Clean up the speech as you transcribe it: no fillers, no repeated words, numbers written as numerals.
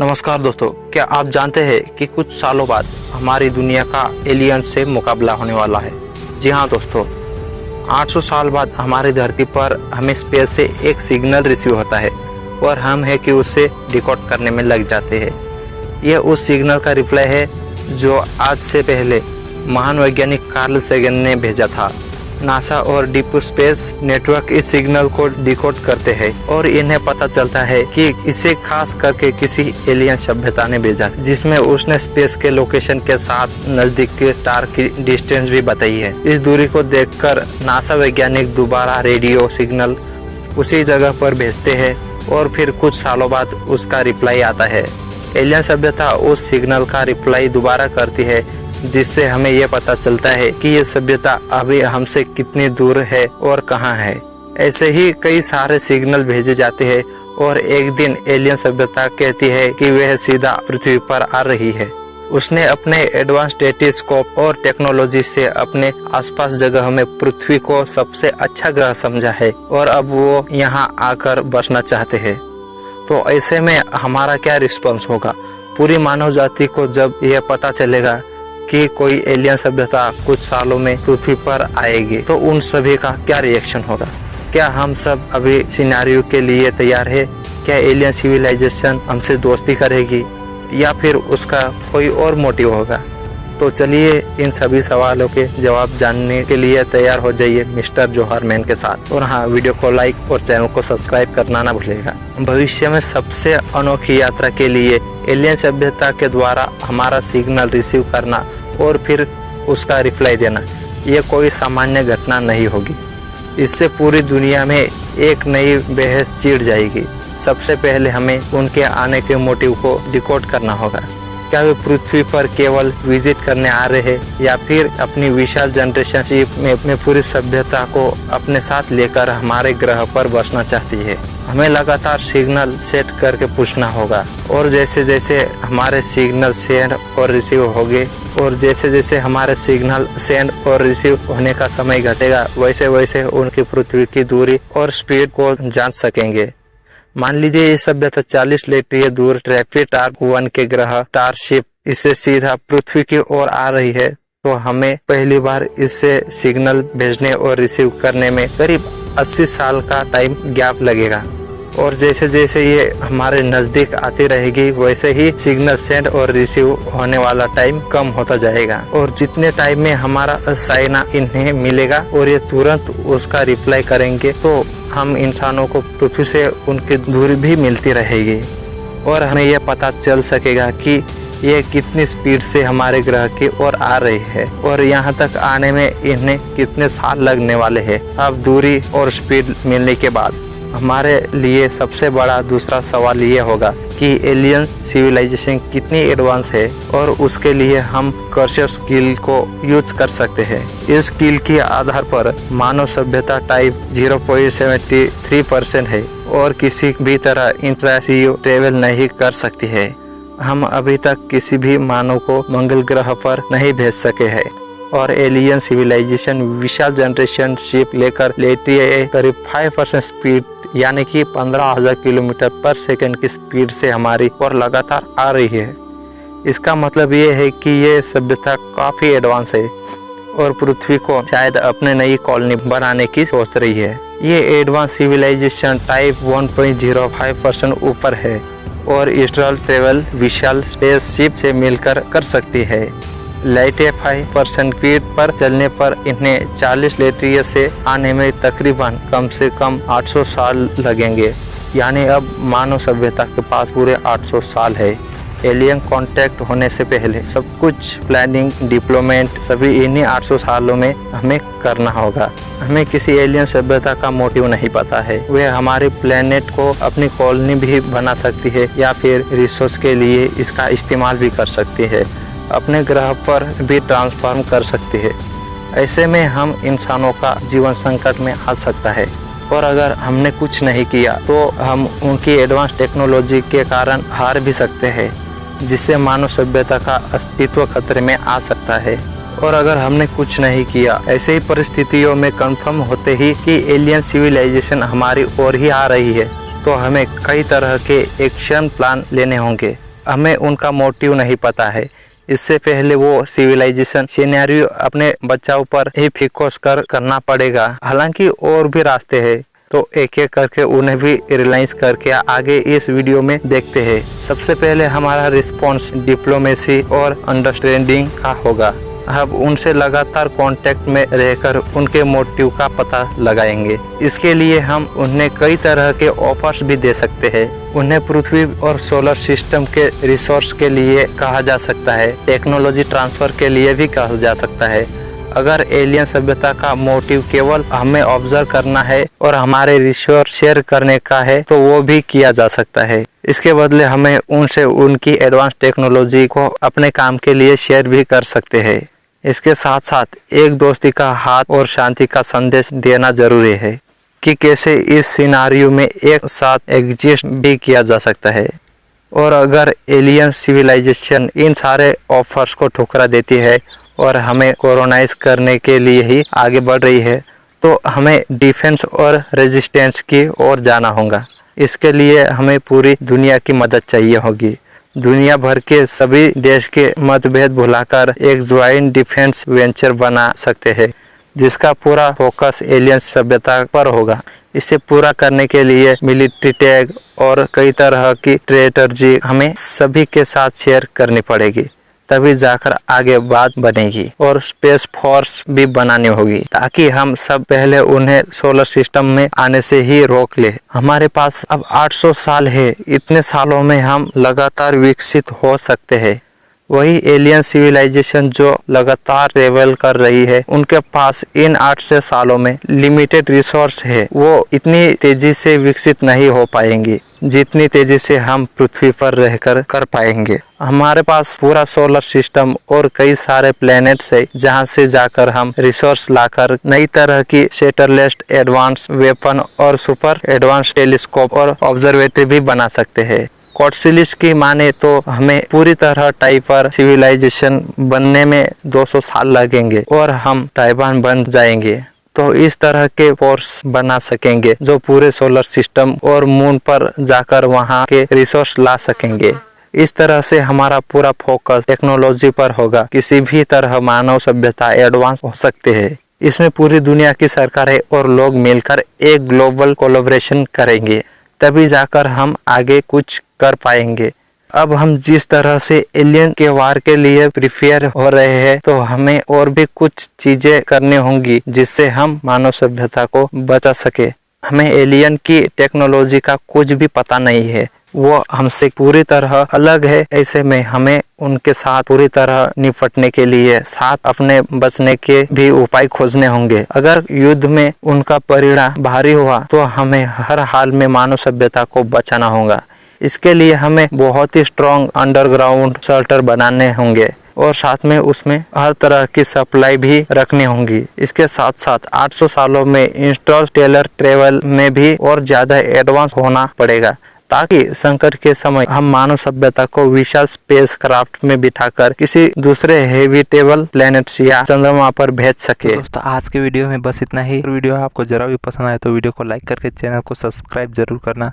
नमस्कार दोस्तों, क्या आप जानते हैं कि कुछ सालों बाद हमारी दुनिया का एलियन से मुकाबला होने वाला है। जी हाँ दोस्तों, 800 साल बाद हमारी धरती पर हमें स्पेस से एक सिग्नल रिसीव होता है और हम है कि उसे डिकोड करने में लग जाते हैं। यह उस सिग्नल का रिप्लाई है जो आज से पहले महान वैज्ञानिक कार्ल सेगन ने भेजा था। नासा और डीप स्पेस नेटवर्क इस सिग्नल को डिकोड करते हैं और इन्हें पता चलता है कि इसे खास करके किसी एलियन सभ्यता ने भेजा, जिसमें उसने स्पेस के लोकेशन के साथ नजदीक के स्टार की डिस्टेंस भी बताई है। इस दूरी को देखकर नासा वैज्ञानिक दोबारा रेडियो सिग्नल उसी जगह पर भेजते हैं और फिर कुछ सालों बाद उसका रिप्लाई आता है। एलियन सभ्यता उस सिग्नल का रिप्लाई दोबारा करती है, जिससे हमें यह पता चलता है कि ये सभ्यता अभी हमसे कितनी दूर है और कहाँ है। ऐसे ही कई सारे सिग्नल भेजे जाते हैं और एक दिन एलियन सभ्यता कहती है कि वह सीधा पृथ्वी पर आ रही है। उसने अपने एडवांस टेलीस्कोप और टेक्नोलॉजी से अपने आसपास जगह में पृथ्वी को सबसे अच्छा ग्रह समझा है और अब वो यहाँ आकर बसना चाहते हैं। तो ऐसे में हमारा क्या रिस्पॉन्स होगा? पूरी मानव जाति को जब यह पता चलेगा कि कोई एलियन सभ्यता कुछ सालों में पृथ्वी पर आएगी, तो उन सभी का क्या रिएक्शन होगा? क्या हम सब अभी सिनेरियो के लिए तैयार है? क्या एलियन सिविलाइजेशन हमसे दोस्ती करेगी या फिर उसका कोई और मोटिव होगा? तो चलिए इन सभी सवालों के जवाब जानने के लिए तैयार हो जाइए मिस्टर जोहर मैन के साथ। और हाँ, वीडियो को लाइक और चैनल को सब्सक्राइब करना ना भूलिएगा। भविष्य में सबसे अनोखी यात्रा के लिए एलियन सभ्यता के द्वारा हमारा सिग्नल रिसीव करना और फिर उसका रिप्लाई देना, ये कोई सामान्य घटना नहीं होगी। इससे पूरी दुनिया में एक नई बहस छिड़ जाएगी। सबसे पहले हमें उनके आने के मोटिव को डिकोड करना होगा। क्या वे पृथ्वी पर केवल विजिट करने आ रहे हैं या फिर अपनी विशाल जनरेशन शिप में पूरी सभ्यता को अपने साथ लेकर हमारे ग्रह पर बसना चाहती है? हमें लगातार सिग्नल सेट करके पूछना होगा और जैसे जैसे हमारे सिग्नल सेंड और रिसीव होंगे और जैसे जैसे हमारे सिग्नल सेंड और रिसीव होने का समय घटेगा, वैसे वैसे उनकी पृथ्वी की दूरी और स्पीड को जान सकेंगे। मान लीजिए ये सभ्यता 40 लाइट ईयर दूर ट्रैफिक-1 के ग्रह स्टारशिप इससे सीधा पृथ्वी की ओर आ रही है, तो हमें पहली बार इससे सिग्नल भेजने और रिसीव करने में करीब 80 साल का टाइम गैप लगेगा। और जैसे जैसे ये हमारे नजदीक आती रहेगी, वैसे ही सिग्नल सेंड और रिसीव होने वाला टाइम कम होता जाएगा। और जितने टाइम में हमारा साइना इन्हें मिलेगा और ये तुरंत उसका रिप्लाई करेंगे, तो हम इंसानों को पृथ्वी से उनकी दूरी भी मिलती रहेगी और हमें यह पता चल सकेगा कि ये कितनी स्पीड से हमारे ग्रह की ओर आ रही है और यहाँ तक आने में इन्हें कितने साल लगने वाले हैं। अब दूरी और स्पीड मिलने के बाद हमारे लिए सबसे बड़ा दूसरा सवाल ये होगा कि एलियन सिविलाइजेशन कितनी एडवांस है और उसके लिए हम कर्सिव स्किल को यूज कर सकते हैं। इस स्किल के आधार पर मानव सभ्यता टाइप 0.73% है और किसी भी तरह इंटरस्टेलर ट्रेवल नहीं कर सकती है। हम अभी तक किसी भी मानव को मंगल ग्रह पर नहीं भेज सके हैं और एलियन सिविलाइजेशन विशाल जनरेशन शिप लेकर लेती है करीब 5% स्पीड यानी कि 15,000 किलोमीटर पर सेकंड की स्पीड से हमारी ओर लगातार आ रही है। इसका मतलब ये है कि ये सभ्यता काफी एडवांस है और पृथ्वी को शायद अपने नई कॉलोनी बनाने की सोच रही है। ये एडवांस सिविलाइजेशन टाइप 1.05% ऊपर है और इंटरस्टेलर ट्रेवल विशाल स्पेस शिप से मिलकर कर सकती है। लाइट 5% स्पीड पर चलने पर इन्हें 40 लाइट ईयर से आने में तकरीबन कम से कम 800 साल लगेंगे। यानी अब मानव सभ्यता के पास पूरे 800 साल है। एलियन कांटेक्ट होने से पहले सब कुछ प्लानिंग डिप्लोमेट सभी इन्हीं 800 सालों में हमें करना होगा। हमें किसी एलियन सभ्यता का मोटिव नहीं पता है। वे हमारे प्लेनेट को अपनी कॉलोनी भी बना सकती है या फिर रिसोर्स के लिए इसका इस्तेमाल भी कर सकती है, अपने ग्रह पर भी ट्रांसफॉर्म कर सकती है। ऐसे में हम इंसानों का जीवन संकट में आ सकता है और अगर हमने कुछ नहीं किया तो हम उनकी एडवांस टेक्नोलॉजी के कारण हार भी सकते हैं, जिससे मानव सभ्यता का अस्तित्व खतरे में आ सकता है। और अगर हमने कुछ नहीं किया, ऐसे ही परिस्थितियों में कंफर्म होते ही कि एलियन सिविलाइजेशन हमारी ओर ही आ रही है, तो हमें कई तरह के एक्शन प्लान लेने होंगे। हमें उनका मोटिव नहीं पता है। इससे पहले वो सिविलाइजेशन सिनेरियो अपने बच्चों पर ही फोकस करना पड़ेगा। हालांकि और भी रास्ते हैं, तो एक एक करके उन्हें भी रियलाइज करके आगे इस वीडियो में देखते हैं। सबसे पहले हमारा रिस्पॉन्स डिप्लोमेसी और अंडरस्टैंडिंग का होगा। अब उनसे लगातार कांटेक्ट में रहकर उनके मोटिव का पता लगाएंगे। इसके लिए हम उन्हें कई तरह के ऑफर्स भी दे सकते हैं। उन्हें पृथ्वी और सोलर सिस्टम के रिसोर्स के लिए कहा जा सकता है, टेक्नोलॉजी ट्रांसफर के लिए भी कहा जा सकता है। अगर एलियन सभ्यता का मोटिव केवल हमें ऑब्जर्व करना है और हमारे रिसोर्स शेयर करने का है, तो वो भी किया जा सकता है। इसके बदले हमें उनसे उनकी एडवांस टेक्नोलॉजी को अपने काम के लिए शेयर भी कर सकते हैं। इसके साथ साथ एक दोस्ती का हाथ और शांति का संदेश देना जरूरी है कि कैसे इस सिनारियो में एक साथ एग्जिस्ट भी किया जा सकता है। और अगर एलियन सिविलाइजेशन इन सारे ऑफर्स को ठुकरा देती है और हमें कोलोनाइज करने के लिए ही आगे बढ़ रही है, तो हमें डिफेंस और रेजिस्टेंस की ओर जाना होगा। इसके लिए हमें पूरी दुनिया की मदद चाहिए होगी। दुनिया भर के सभी देश के मतभेद भुलाकर एक ज्वाइंट डिफेंस वेंचर बना सकते हैं, जिसका पूरा फोकस एलियन सभ्यता पर होगा। इसे पूरा करने के लिए मिलिट्री टैग और कई तरह की स्ट्रेटजी हमें सभी के साथ शेयर करनी पड़ेगी, तभी जाकर आगे बात बनेगी। और स्पेस फोर्स भी बनानी होगी, ताकि हम सब पहले उन्हें सोलर सिस्टम में आने से ही रोक ले। हमारे पास अब 800 साल है। इतने सालों में हम लगातार विकसित हो सकते हैं। वही एलियन सिविलाइजेशन जो लगातार ट्रेवल कर रही है, उनके पास इन 800 सालों में लिमिटेड रिसोर्स है। वो इतनी तेजी से विकसित नहीं हो पाएंगी जितनी तेजी से हम पृथ्वी पर रहकर कर पाएंगे। हमारे पास पूरा सोलर सिस्टम और कई सारे प्लैनेट्स है, जहां से जाकर हम रिसोर्स लाकर नई तरह की सैटेलाइट, एडवांस वेपन और सुपर एडवांस टेलीस्कोप और ऑब्जर्वेटरी भी बना सकते हैं। कॉटसिलिस की माने तो हमें पूरी तरह टाइपर सिविलाइजेशन बनने में 200 साल लगेंगे और हम ताइवान बन जाएंगे। तो इस तरह के फोर्स बना सकेंगे जो पूरे सोलर सिस्टम और मून पर जाकर वहां के रिसोर्स ला सकेंगे। इस तरह से हमारा पूरा फोकस टेक्नोलॉजी पर होगा। किसी भी तरह मानव सभ्यता एडवांस हो सकते हैं। इसमें पूरी दुनिया की सरकारें और लोग मिलकर एक ग्लोबल कोलैबोरेशन करेंगे, तभी जाकर हम आगे कुछ कर पाएंगे। अब हम जिस तरह से एलियन के वार के लिए प्रिपेयर हो रहे हैं, तो हमें और भी कुछ चीजें करनी होंगी जिससे हम मानव सभ्यता को बचा सके। हमें एलियन की टेक्नोलॉजी का कुछ भी पता नहीं है, वो हमसे पूरी तरह अलग है। ऐसे में हमें उनके साथ पूरी तरह निपटने के लिए साथ अपने बचने के भी उपाय खोजने होंगे। अगर युद्ध में उनका परिणाम भारी हुआ, तो हमें हर हाल में मानव सभ्यता को बचाना होगा। इसके लिए हमें बहुत ही स्ट्रॉन्ग अंडरग्राउंड शेल्टर बनाने होंगे और साथ में उसमें हर तरह की सप्लाई भी रखनी होंगी। इसके साथ साथ 800 सालों में इंटरस्टेलर ट्रेवल में भी और ज्यादा एडवांस होना पड़ेगा, ताकि संकट के समय हम मानव सभ्यता को विशाल स्पेस क्राफ्ट में बिठाकर किसी दूसरे हैबिटेबल प्लैनेट्स या चंद्रमा पर भेज सके। दोस्तों, आज के वीडियो में बस इतना ही। वीडियो आपको जरा भी पसंद आए तो वीडियो को लाइक करके चैनल को सब्सक्राइब जरूर करना।